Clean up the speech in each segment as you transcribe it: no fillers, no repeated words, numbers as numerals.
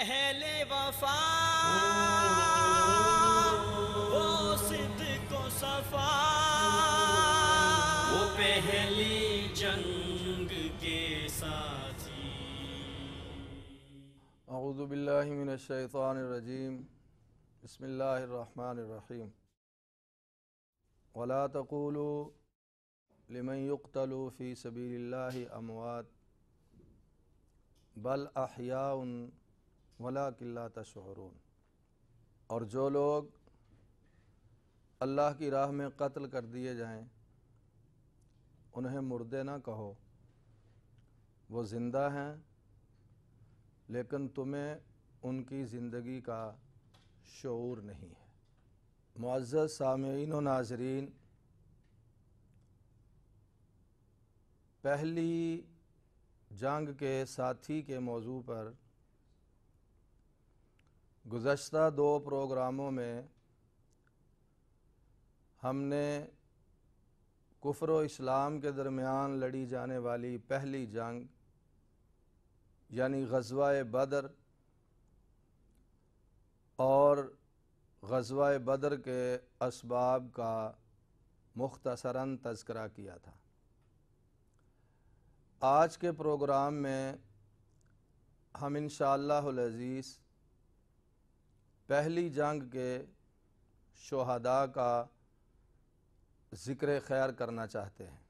اہل وفا وہ صدق و صفا، وہ پہلی جنگ کے ساتھی۔ اعوذ باللہ من الشیطان الرجیم، بسم اللہ الرحمن الرحیم۔ ولا تقولوا لمن يقتل في سبيل الله اموات بل احیاء ولکن لا تشعرون۔ اور جو لوگ اللہ کی راہ میں قتل کر دیے جائیں انہیں مردے نہ کہو، وہ زندہ ہیں لیکن تمہیں ان کی زندگی کا شعور نہیں ہے۔ معزز سامعین و ناظرین، پہلی جنگ کے ساتھی کے موضوع پر گزشتہ 2 پروگراموں میں ہم نے کفر و اسلام کے درمیان لڑی جانے والی پہلی جنگ یعنی غزوہ بدر اور غزوہ بدر کے اسباب کا مختصراً تذکرہ کیا تھا۔ آج کے پروگرام میں ہم انشاءاللہ العزیز پہلی جنگ کے شہداء کا ذکر خیر کرنا چاہتے ہیں۔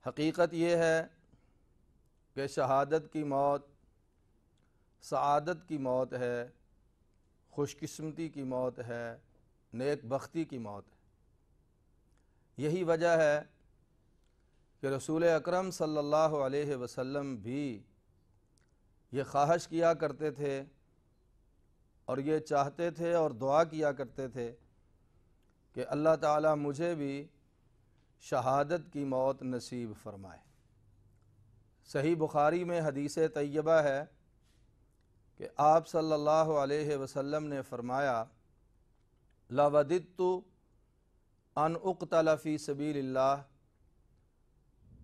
حقیقت یہ ہے کہ شہادت کی موت سعادت کی موت ہے، خوش قسمتی کی موت ہے، نیک بختی کی موت ہے۔ یہی وجہ ہے کہ رسول اکرم صلی اللہ علیہ وسلم بھی یہ خواہش کیا کرتے تھے اور یہ چاہتے تھے اور دعا کیا کرتے تھے کہ اللہ تعالیٰ مجھے بھی شہادت کی موت نصیب فرمائے۔ صحیح بخاری میں حدیث طیبہ ہے کہ آپ صلی اللہ علیہ وسلم نے فرمایا لَوَدِدْتُ أَنْ أُقْتَلَ فِي سَبِيلِ اللَّهِ،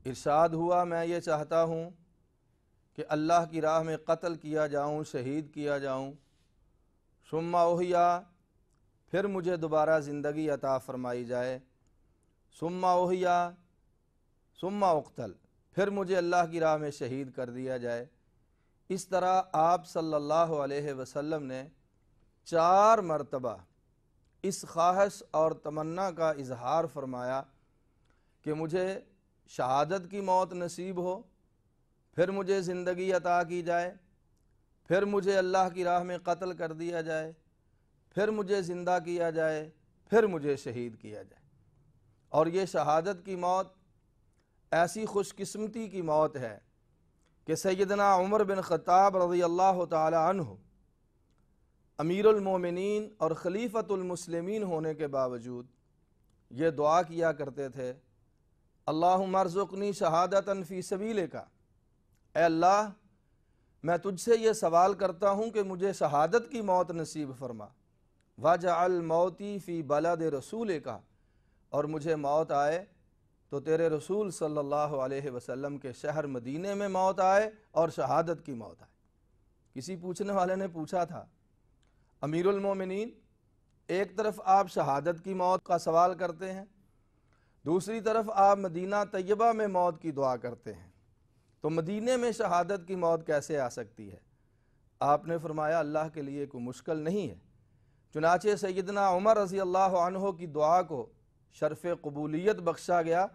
ارشاد ہوا میں یہ چاہتا ہوں کہ اللہ کی راہ میں قتل کیا جاؤں، شہید کیا جاؤں، ثم احیا، پھر مجھے دوبارہ زندگی عطا فرمائی جائے، ثم احیا ثم اقتل، پھر مجھے اللہ کی راہ میں شہید کر دیا جائے۔ اس طرح آپ صلی اللہ علیہ وسلم نے 4 مرتبہ اس خواہش اور تمنا کا اظہار فرمایا کہ مجھے شہادت کی موت نصیب ہو، پھر مجھے زندگی عطا کی جائے، پھر مجھے اللہ کی راہ میں قتل کر دیا جائے، پھر مجھے زندہ کیا جائے، پھر مجھے شہید کیا جائے۔ اور یہ شہادت کی موت ایسی خوش قسمتی کی موت ہے کہ سیدنا عمر بن خطاب رضی اللہ تعالی عنہ امیر المومنین اور خلیفۃ المسلمین ہونے کے باوجود یہ دعا کیا کرتے تھے اللہم ارزقنی شہادتاً فی سبیلک، اے اللہ میں تجھ سے یہ سوال کرتا ہوں کہ مجھے شہادت کی موت نصیب فرما، واجعل موتی فی بلد رسولک، اور مجھے موت آئے تو تیرے رسول صلی اللہ علیہ وسلم کے شہر مدینے میں موت آئے اور شہادت کی موت آئے۔ کسی پوچھنے والے نے پوچھا تھا امیر المومنین، ایک طرف آپ شہادت کی موت کا سوال کرتے ہیں، دوسری طرف آپ مدینہ طیبہ میں موت کی دعا کرتے ہیں، تو مدینے میں شہادت کی موت کیسے آ سکتی ہے؟ آپ نے فرمایا اللہ کے لیے کوئی مشکل نہیں ہے۔ چنانچہ سیدنا عمر رضی اللہ عنہ کی دعا کو شرف قبولیت بخشا گیا،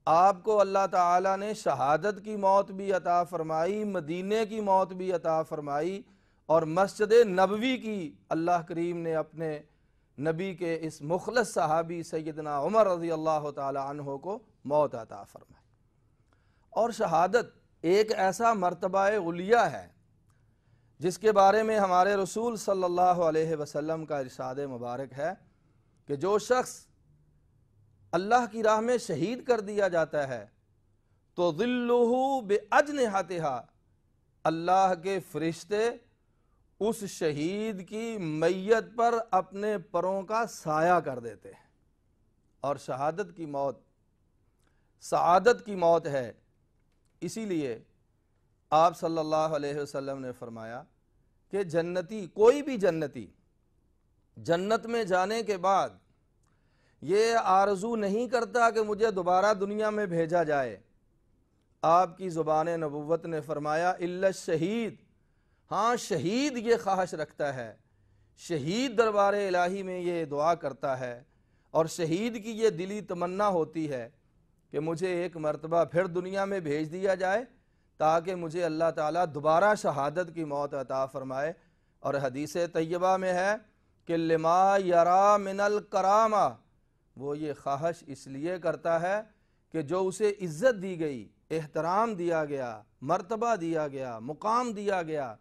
آپ کو اللہ تعالیٰ نے شہادت کی موت بھی عطا فرمائی، مدینے کی موت بھی عطا فرمائی، اور مسجد نبوی کی اللہ کریم نے اپنے نبی کے اس مخلص صحابی سیدنا عمر رضی اللہ تعالی عنہ کو موت عطا فرمائی۔ اور شہادت ایک ایسا مرتبہ علیہ ہے جس کے بارے میں ہمارے رسول صلی اللہ علیہ وسلم کا ارشاد مبارک ہے کہ جو شخص اللہ کی راہ میں شہید کر دیا جاتا ہے تو ظلہ باجنحتہا، اللہ کے فرشتے اس شہید کی میت پر اپنے پروں کا سایہ کر دیتے ہیں۔ اور شہادت کی موت سعادت کی موت ہے، اسی لیے آپ صلی اللہ علیہ وسلم نے فرمایا کہ جنتی، کوئی بھی جنتی جنت میں جانے کے بعد یہ آرزو نہیں کرتا کہ مجھے دوبارہ دنیا میں بھیجا جائے۔ آپ کی زبان نبوت نے فرمایا الا الشہید، ہاں شہید یہ خواہش رکھتا ہے، شہید دربار الہی میں یہ دعا کرتا ہے، اور شہید کی یہ دلی تمنا ہوتی ہے کہ مجھے ایک مرتبہ پھر دنیا میں بھیج دیا جائے تاکہ مجھے اللہ تعالیٰ دوبارہ شہادت کی موت عطا فرمائے۔ اور حدیث طیبہ میں ہے کہ لما یرا من الکرامہ، وہ یہ خواہش اس لیے کرتا ہے کہ جو اسے عزت دی گئی، احترام دیا گیا، مرتبہ دیا گیا، مقام دیا گیا،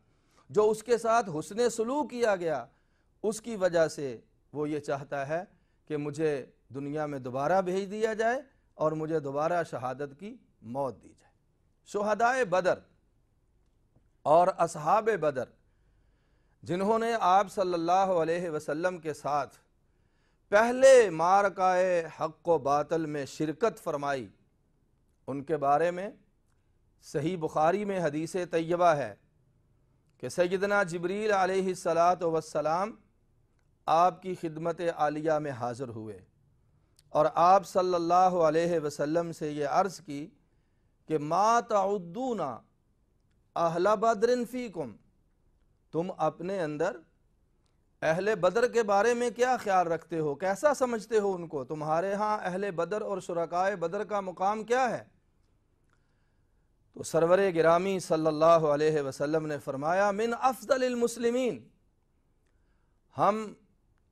جو اس کے ساتھ حسن سلوک کیا گیا، اس کی وجہ سے وہ یہ چاہتا ہے کہ مجھے دنیا میں دوبارہ بھیج دیا جائے اور مجھے دوبارہ شہادت کی موت دی جائے۔ شہدائے بدر اور اصحاب بدر جنہوں نے آپ صلی اللہ علیہ وسلم کے ساتھ پہلے معرکہ حق و باطل میں شرکت فرمائی، ان کے بارے میں صحیح بخاری میں حدیث طیبہ ہے کہ سیدنا جبریل علیہ السلام آپ کی خدمت عالیہ میں حاضر ہوئے اور آپ صلی اللہ علیہ وسلم سے یہ عرض کی کہ ما تعدون اہل بدر فیکم، تم اپنے اندر اہل بدر کے بارے میں کیا خیال رکھتے ہو، کیسا سمجھتے ہو ان کو، تمہارے ہاں اہل بدر اور شرکائے بدر کا مقام کیا ہے؟ تو سرور گرامی صلی اللہ علیہ وسلم نے فرمایا من افضل المسلمین، ہم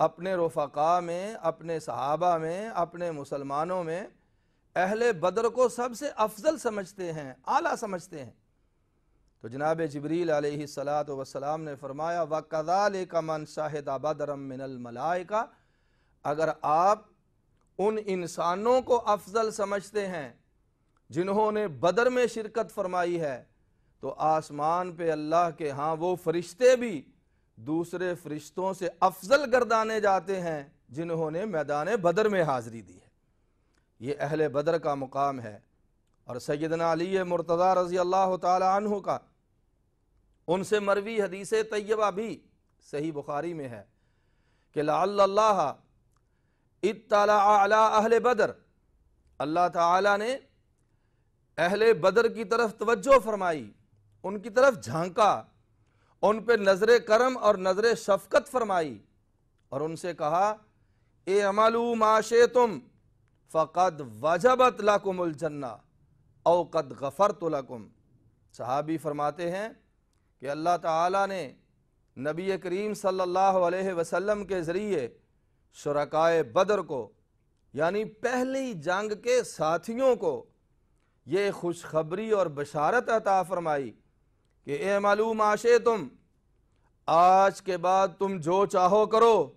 اپنے رفقاء میں، اپنے صحابہ میں، اپنے مسلمانوں میں اہل بدر کو سب سے افضل سمجھتے ہیں، اعلیٰ سمجھتے ہیں۔ تو جناب جبریل علیہ السلام نے فرمایا وَكَذَلِكَ مَنْ شَهِدَ بَدْرًا مِّنَ الْمَلَائِكَةِ، اگر آپ ان انسانوں کو افضل سمجھتے ہیں جنہوں نے بدر میں شرکت فرمائی ہے، تو آسمان پہ اللہ کے ہاں وہ فرشتے بھی دوسرے فرشتوں سے افضل گردانے جاتے ہیں جنہوں نے میدان بدر میں حاضری دی ہے۔ یہ اہل بدر کا مقام ہے۔ اور سیدنا علی مرتضیٰ رضی اللہ تعالی عنہ کا ان سے مروی حدیث طیبہ بھی صحیح بخاری میں ہے کہ لعل اللہ اطلع علی اہل بدر، اللہ تعالی نے اہل بدر کی طرف توجہ فرمائی، ان کی طرف جھانکا، ان پہ نظر کرم اور نظر شفقت فرمائی اور ان سے کہا اعملوا ما شئتم فقد وجبت لکم الجنہ او قد غفرت لکم۔ صحابی فرماتے ہیں کہ اللہ تعالیٰ نے نبی کریم صلی اللہ علیہ وسلم کے ذریعے شرکائے بدر کو، یعنی پہلی جنگ کے ساتھیوں کو، یہ خوشخبری اور بشارت عطا فرمائی کہ اعملوا ما شئتم، آج کے بعد تم جو چاہو کرو،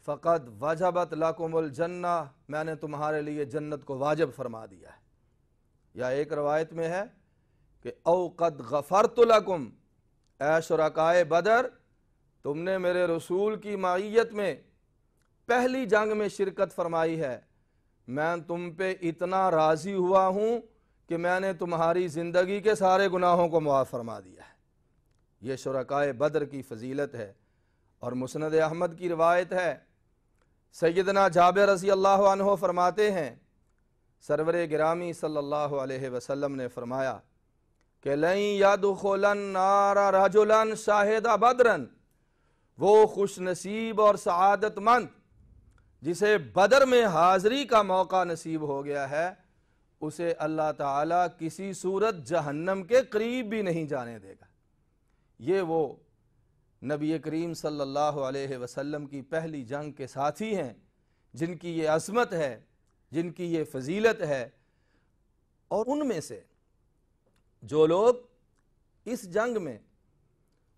فقد وجبت لکم الجنہ، میں نے تمہارے لیے جنت کو واجب فرما دیا ہے۔ یا ایک روایت میں ہے کہ او قد غفرت لکم، اے شرکائے بدر، تم نے میرے رسول کی معیت میں پہلی جنگ میں شرکت فرمائی ہے، میں تم پہ اتنا راضی ہوا ہوں کہ میں نے تمہاری زندگی کے سارے گناہوں کو معاف فرما دیا ہے۔ یہ شرکائے بدر کی فضیلت ہے۔ اور مسند احمد کی روایت ہے، سیدنا جابر رضی اللہ عنہ فرماتے ہیں سرور گرامی صلی اللہ علیہ وسلم نے فرمایا کہ لن يدخل النار رجلا شاہد بدرا، وہ خوش نصیب اور سعادت مند جسے بدر میں حاضری کا موقع نصیب ہو گیا ہے، اسے اللہ تعالیٰ کسی صورت جہنم کے قریب بھی نہیں جانے دے گا۔ یہ وہ نبی کریم صلی اللہ علیہ وسلم کی پہلی جنگ کے ساتھی ہیں جن کی یہ عظمت ہے، جن کی یہ فضیلت ہے۔ اور ان میں سے جو لوگ اس جنگ میں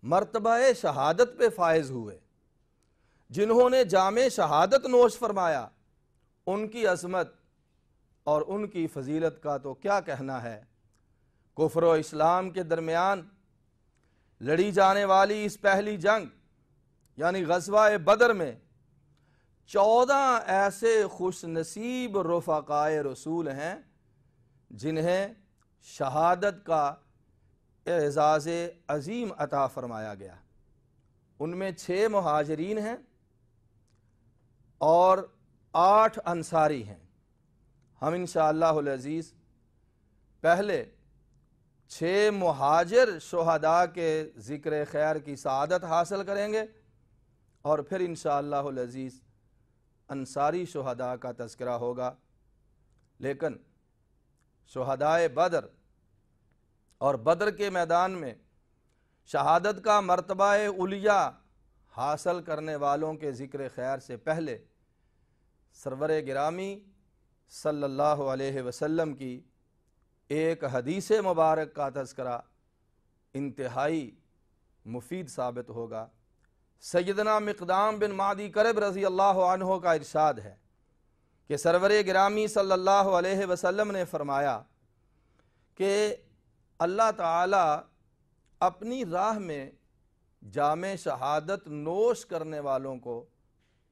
مرتبہ شہادت پہ فائز ہوئے، جنہوں نے جام شہادت نوش فرمایا، ان کی عظمت اور ان کی فضیلت کا تو کیا کہنا ہے۔ کفر و اسلام کے درمیان لڑی جانے والی اس پہلی جنگ یعنی غزوہ بدر میں 14 ایسے خوش نصیب رفقائے رسول ہیں جنہیں شہادت کا اعزاز عظیم عطا فرمایا گیا۔ ان میں 6 مہاجرین ہیں اور 8 انصاری ہیں۔ ہم انشاءاللہ العزیز پہلے 6 مہاجر شہداء کے ذکر خیر کی سعادت حاصل کریں گے اور پھر انشاءاللہ العزیز انصاری شہداء کا تذکرہ ہوگا۔ لیکن شہداء بدر اور بدر کے میدان میں شہادت کا مرتبہ علیٰ حاصل کرنے والوں کے ذکر خیر سے پہلے سرور گرامی صلی اللہ علیہ وسلم کی ایک حدیث مبارک کا تذکرہ انتہائی مفید ثابت ہوگا۔ سیدنا مقدام بن معدی کرب رضی اللہ عنہ کا ارشاد ہے کہ سرور گرامی صلی اللہ علیہ وسلم نے فرمایا کہ اللہ تعالی اپنی راہ میں جام شہادت نوش کرنے والوں کو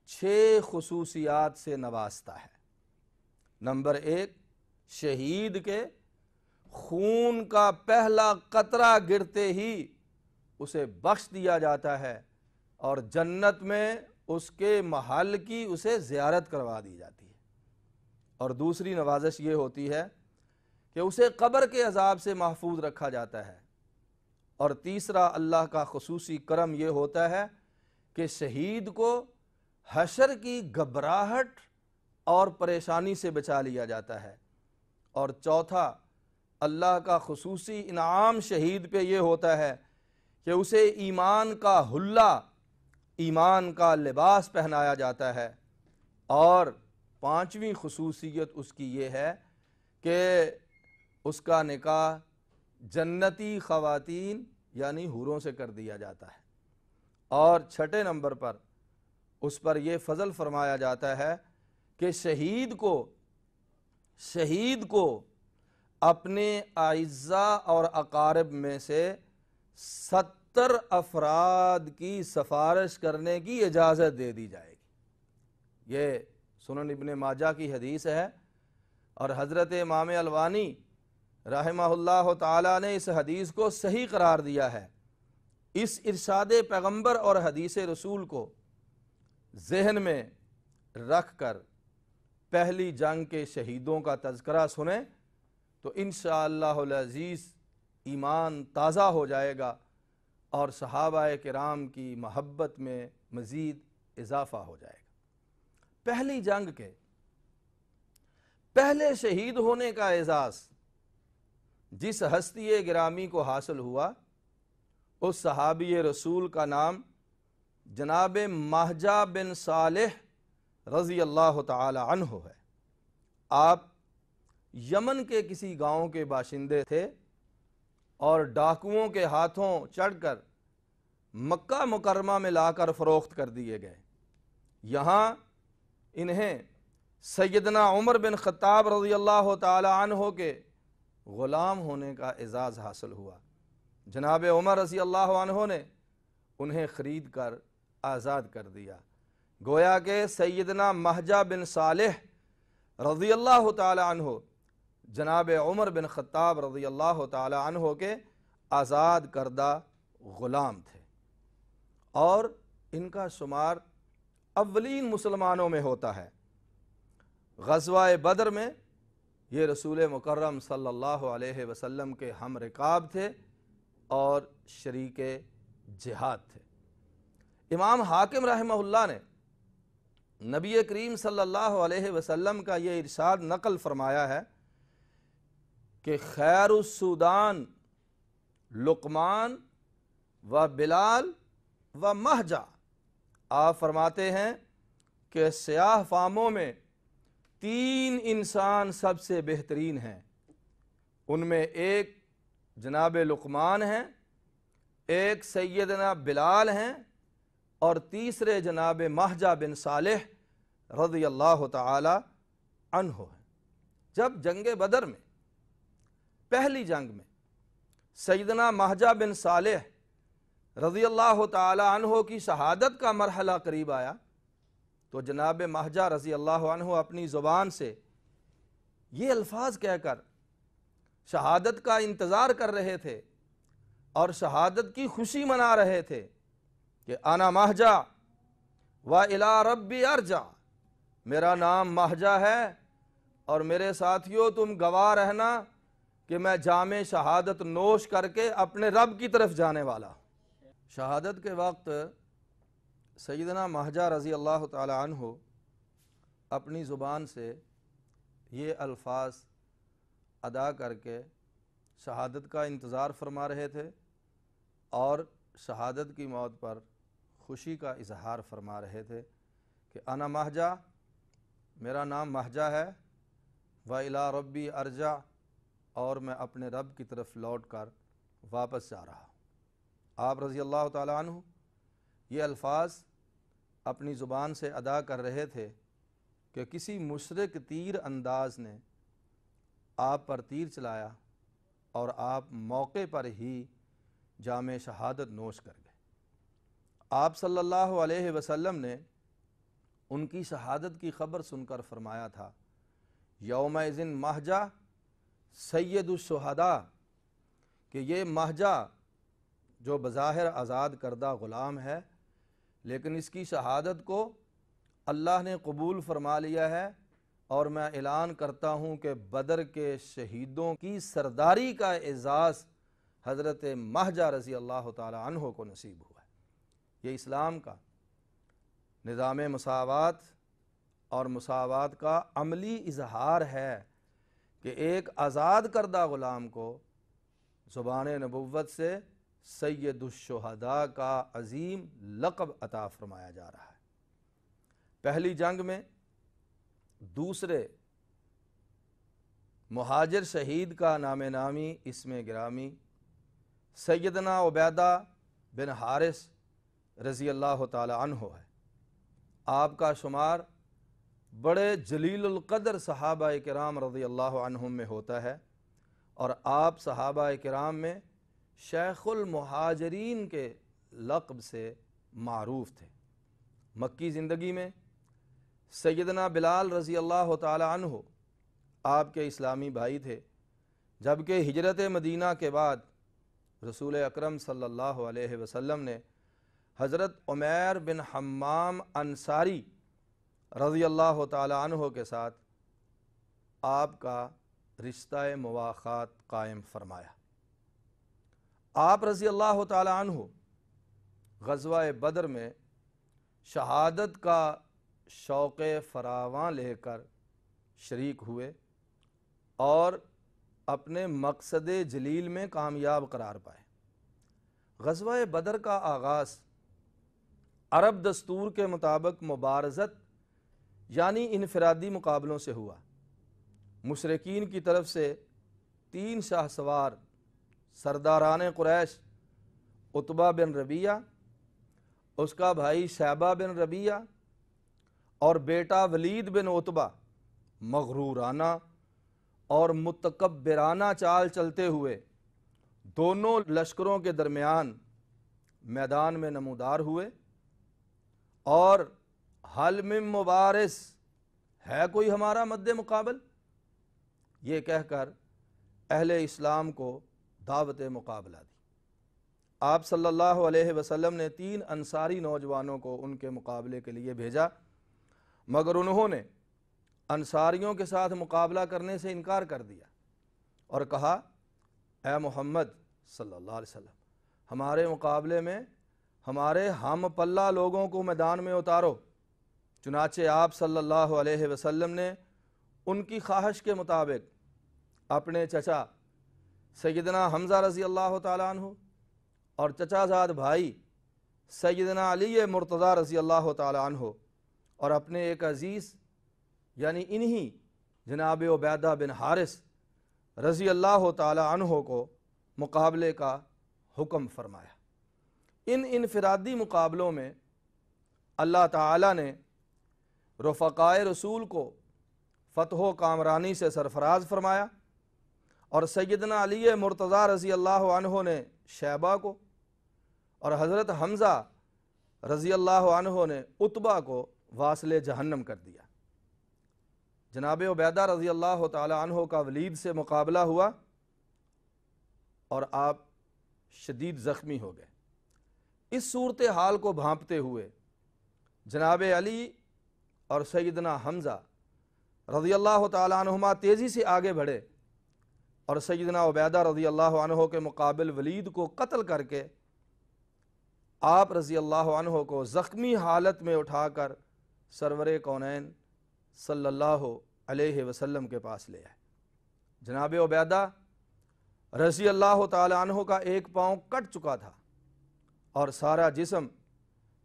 6 خصوصیات سے نوازتا ہے۔ نمبر 1، شہید کے خون کا پہلا قطرہ گرتے ہی اسے بخش دیا جاتا ہے اور جنت میں اس کے محل کی اسے زیارت کروا دی جاتی ہے۔ اور دوسری نوازش یہ ہوتی ہے کہ اسے قبر کے عذاب سے محفوظ رکھا جاتا ہے۔ اور تیسرا اللہ کا خصوصی کرم یہ ہوتا ہے کہ شہید کو حشر کی گھبراہٹ اور پریشانی سے بچا لیا جاتا ہے۔ اور چوتھا اللہ کا خصوصی انعام شہید پہ یہ ہوتا ہے کہ اسے ایمان کا حلہ، ایمان کا لباس پہنایا جاتا ہے۔ اور 5ویں خصوصیت اس کی یہ ہے کہ اس کا نکاح جنتی خواتین یعنی حوروں سے کر دیا جاتا ہے۔ اور 6 نمبر پر اس پر یہ فضل فرمایا جاتا ہے کہ شہید کو اپنے اعزاء اور اقارب میں سے 70 افراد کی سفارش کرنے کی اجازت دے دی جائے گی۔ یہ سنن ابن ماجہ کی حدیث ہے اور حضرت امام الوانی رحمہ اللہ تعالیٰ نے اس حدیث کو صحیح قرار دیا ہے۔ اس ارشاد پیغمبر اور حدیث رسول کو ذہن میں رکھ کر پہلی جنگ کے شہیدوں کا تذکرہ سنیں تو انشاءاللہ العزیز ایمان تازہ ہو جائے گا اور صحابہ کرام کی محبت میں مزید اضافہ ہو جائے گا۔ پہلی جنگ کے پہلے شہید ہونے کا اعزاز جس ہستی گرامی کو حاصل ہوا اس صحابی رسول کا نام جناب مہجہ بن صالح رضی اللہ تعالی عنہ ہے۔ آپ یمن کے کسی گاؤں کے باشندے تھے اور ڈاکوؤں کے ہاتھوں چڑھ کر مکہ مکرمہ میں لا کر فروخت کر دیے گئے۔ یہاں انہیں سیدنا عمر بن خطاب رضی اللہ تعالی عنہ کے غلام ہونے کا اعزاز حاصل ہوا۔ جناب عمر رضی اللہ عنہ نے انہیں خرید کر آزاد کر دیا۔ گویا کہ سیدنا مہجہ بن صالح رضی اللہ تعالی عنہ جناب عمر بن خطاب رضی اللہ تعالی عنہ کے آزاد کردہ غلام تھے اور ان کا شمار اولین مسلمانوں میں ہوتا ہے۔ غزوہ بدر میں یہ رسول مکرم صلی اللہ علیہ وسلم کے ہم رکاب تھے اور شریک جہاد تھے۔ امام حاکم رحمہ اللہ نے نبی کریم صلی اللہ علیہ وسلم کا یہ ارشاد نقل فرمایا ہے کہ خیر السودان لقمان و بلال و مہجہ۔ آپ فرماتے ہیں کہ سیاہ فاموں میں 3 انسان سب سے بہترین ہیں، ان میں ایک جناب لقمان ہیں، ایک سیدنا بلال ہیں اور تیسرے جناب مہجہ بن صالح رضی اللہ تعالی عنہ ہیں۔ جب جنگ بدر میں پہلی جنگ میں سیدنا مہجہ بن صالح رضی اللہ تعالی عنہ کی شہادت کا مرحلہ قریب آیا تو جناب مہجہ رضی اللہ عنہ اپنی زبان سے یہ الفاظ کہہ کر شہادت کا انتظار کر رہے تھے اور شہادت کی خوشی منا رہے تھے کہ انا مہجا و الی ربی ارجع، میرا نام مہجا ہے اور میرے ساتھیوں تم گواہ رہنا کہ میں جام شہادت نوش کر کے اپنے رب کی طرف جانے والا ہوں۔ شہادت کے وقت سیدنا مہجا رضی اللہ تعالی عنہ اپنی زبان سے یہ الفاظ ادا کر کے شہادت کا انتظار فرما رہے تھے اور شہادت کی موت پر خوشی کا اظہار فرما رہے تھے کہ انا مہجا، میرا نام مہجا ہے، و الی ربی ارجع، اور میں اپنے رب کی طرف لوٹ کر واپس جا رہا ہوں۔ آپ رضی اللہ تعالی عنہ یہ الفاظ اپنی زبان سے ادا کر رہے تھے کہ کسی مشرک تیر انداز نے آپ پر تیر چلایا اور آپ موقع پر ہی جام شہادت نوش کر گئے۔ آپ صلی اللہ علیہ وسلم نے ان کی شہادت کی خبر سن کر فرمایا تھا یومئذ مہجا سید الشہداء، کہ یہ مہجا جو بظاہر آزاد کردہ غلام ہے لیکن اس کی شہادت کو اللہ نے قبول فرما لیا ہے، اور میں اعلان کرتا ہوں کہ بدر کے شہیدوں کی سرداری کا اعزاز حضرت مہجا رضی اللہ تعالی عنہ کو نصیب ہوا ہے۔ یہ اسلام کا نظام مساوات اور مساوات کا عملی اظہار ہے کہ ایک آزاد کردہ غلام کو زبان نبوت سے سید الشہداء کا عظیم لقب عطا فرمایا جا رہا ہے۔ پہلی جنگ میں دوسرے مہاجر شہید کا نام نامی اسم گرامی سیدنا عبیدہ بن حارث رضی اللہ تعالی عنہ ہے۔ آپ کا شمار بڑے جلیل القدر صحابہ کرام رضی اللہ عنہم میں ہوتا ہے، اور آپ صحابہ کرام میں شیخ المہاجرین کے لقب سے معروف تھے۔ مکی زندگی میں سیدنا بلال رضی اللہ تعالی عنہ آپ کے اسلامی بھائی تھے، جبکہ ہجرت مدینہ کے بعد رسول اکرم صلی اللہ علیہ وسلم نے حضرت عمیر بن حمام انصاری رضی اللہ تعالی عنہ کے ساتھ آپ کا رشتہ مواخات قائم فرمایا۔ آپ رضی اللہ تعالی عنہ غزوہ بدر میں شہادت کا شوق فراواں لے کر شریک ہوئے اور اپنے مقصد جلیل میں کامیاب قرار پائے۔ غزوہ بدر کا آغاز عرب دستور کے مطابق مبارزت یعنی انفرادی مقابلوں سے ہوا۔ مشرکین کی طرف سے 3 شاہ سوار سرداران قریش عتبہ بن ربیعہ، اس کا بھائی شیبہ بن ربیعہ اور بیٹا ولید بن عتبہ مغرورانہ اور متکبرانہ چال چلتے ہوئے دونوں لشکروں کے درمیان میدان میں نمودار ہوئے، اور حل من مبارز، ہے کوئی ہمارا مد مقابل، یہ کہہ کر اہل اسلام کو دعوت مقابلہ دی۔ آپ صلی اللہ علیہ وسلم نے 3 انصاری نوجوانوں کو ان کے مقابلے کے لیے بھیجا، مگر انہوں نے انصاریوں کے ساتھ مقابلہ کرنے سے انکار کر دیا اور کہا اے محمد صلی اللہ علیہ وسلم، ہمارے مقابلے میں ہمارے ہم پلہ لوگوں کو میدان میں اتارو۔ چنانچہ آپ صلی اللہ علیہ وسلم نے ان کی خواہش کے مطابق اپنے چچا سیدنا حمزہ رضی اللہ تعالی عنہ اور چچا زاد بھائی سیدنا علی مرتضیٰ رضی اللہ تعالی عنہ اور اپنے ایک عزیز یعنی انہی جناب عبیدہ بن حارث رضی اللہ تعالی عنہ کو مقابلے کا حکم فرمایا۔ ان انفرادی مقابلوں میں اللہ تعالی نے رفقائے رسول کو فتح و کامرانی سے سرفراز فرمایا، اور سیدنا علی مرتضیٰ رضی اللہ عنہ نے شیبہ کو اور حضرت حمزہ رضی اللہ عنہ نے عتبہ کو واصل جہنم کر دیا۔ جناب عبیدہ رضی اللہ تعالی عنہ کا ولید سے مقابلہ ہوا اور آپ شدید زخمی ہو گئے۔ اس صورتحال کو بھانپتے ہوئے جناب علی اور سیدنا حمزہ رضی اللہ تعالیٰ عنہما تیزی سے آگے بڑھے اور سیدنا عبیدہ رضی اللہ عنہ کے مقابل ولید کو قتل کر کے آپ رضی اللہ عنہ کو زخمی حالت میں اٹھا کر سرور کونین صلی اللہ علیہ وسلم کے پاس لے آئے۔ جناب عبیدہ رضی اللہ تعالیٰ عنہ کا ایک پاؤں کٹ چکا تھا اور سارا جسم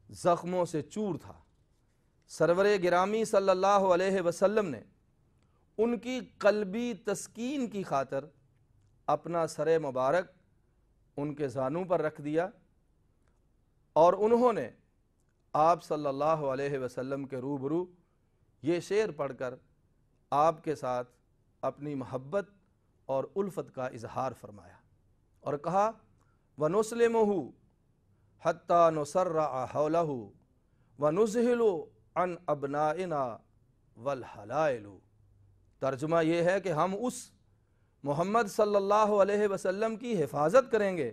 زخموں سے چور تھا۔ سرور گرامی صلی اللہ علیہ وسلم نے ان کی قلبی تسکین کی خاطر اپنا سر مبارک ان کے زانوں پر رکھ دیا اور انہوں نے آپ صلی اللہ علیہ وسلم کے روبرو یہ شعر پڑھ کر آپ کے ساتھ اپنی محبت اور الفت کا اظہار فرمایا اور کہا وَنُسْلِمُهُ حَتَّى نُسَرَّعَ حَوْلَهُ وَنُزْهِلُ عَنْ أَبْنَائِنَا وَالْحَلَائِلُ۔ ترجمہ یہ ہے کہ ہم اس محمد صلی اللہ علیہ وسلم کی حفاظت کریں گے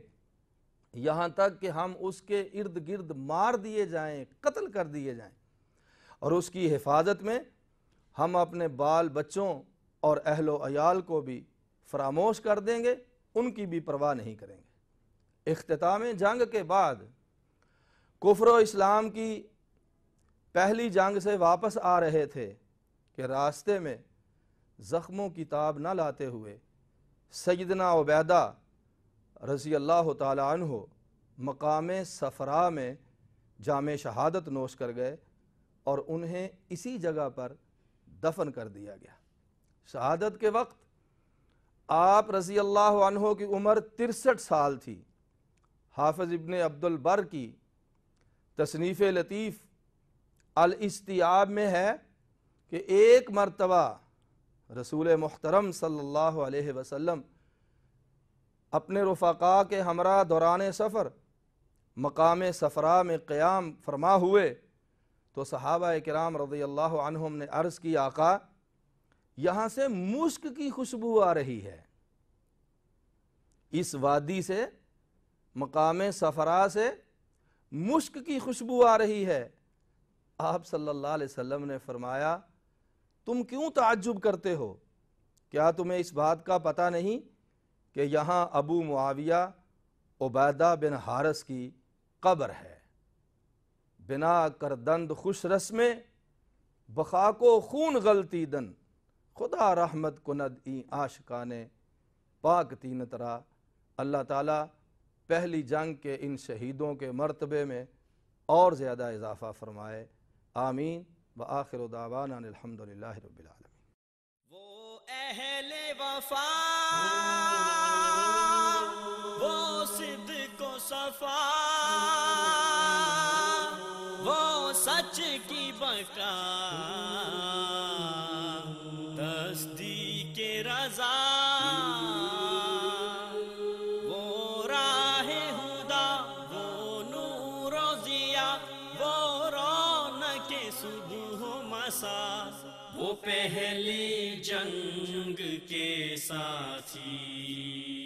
یہاں تک کہ ہم اس کے ارد گرد مار دیے جائیں، قتل کر دیے جائیں، اور اس کی حفاظت میں ہم اپنے بال بچوں اور اہل و عیال کو بھی فراموش کر دیں گے، ان کی بھی پرواہ نہیں کریں گے۔ اختتام جنگ کے بعد کفر و اسلام کی پہلی جنگ سے واپس آ رہے تھے کہ راستے میں زخموں کی تاب نہ لاتے ہوئے سیدنا عبیدہ رضی اللہ تعالی عنہ مقام صفرا میں جام شہادت نوش کر گئے اور انہیں اسی جگہ پر دفن کر دیا گیا۔ شہادت کے وقت آپ رضی اللہ عنہ کی عمر 63 سال تھی۔ حافظ ابن عبد البر کی تصنیف لطیف الاستیاب میں ہے کہ ایک مرتبہ رسول محترم صلی اللہ علیہ وسلم اپنے رفقاء کے ہمراہ دوران سفر مقام صفرا میں قیام فرما ہوئے تو صحابہ کرام رضی اللہ عنہم نے عرض کی آقا یہاں سے مشک کی خوشبو آ رہی ہے، اس وادی سے مقام صفرا سے مشک کی خوشبو آ رہی ہے۔ آپ صلی اللہ علیہ وسلم نے فرمایا تم کیوں تعجب کرتے ہو؟ کیا تمہیں اس بات کا پتہ نہیں کہ یہاں ابو معاویہ عبیدہ بن حارث کی قبر ہے؟ بنا کردند خوش رسمے بخاک و خون غلطی دن، خدا رحمت کند این عاشقانے پاک تین ترا۔ اللہ تعالیٰ پہلی جنگ کے ان شہیدوں کے مرتبے میں اور زیادہ اضافہ فرمائے، آمین۔ وآخر دعوانا الحمدللہ رب العالمین۔ وہ اہل وفا، وہ صدق و صفا، وہ سچ کی بقا، تصدیق رضا، وہ راہ ہدا، وہ نور و ضیا، وہ رونق صبح و مسا، وہ پہلی جنگ کے ساتھی۔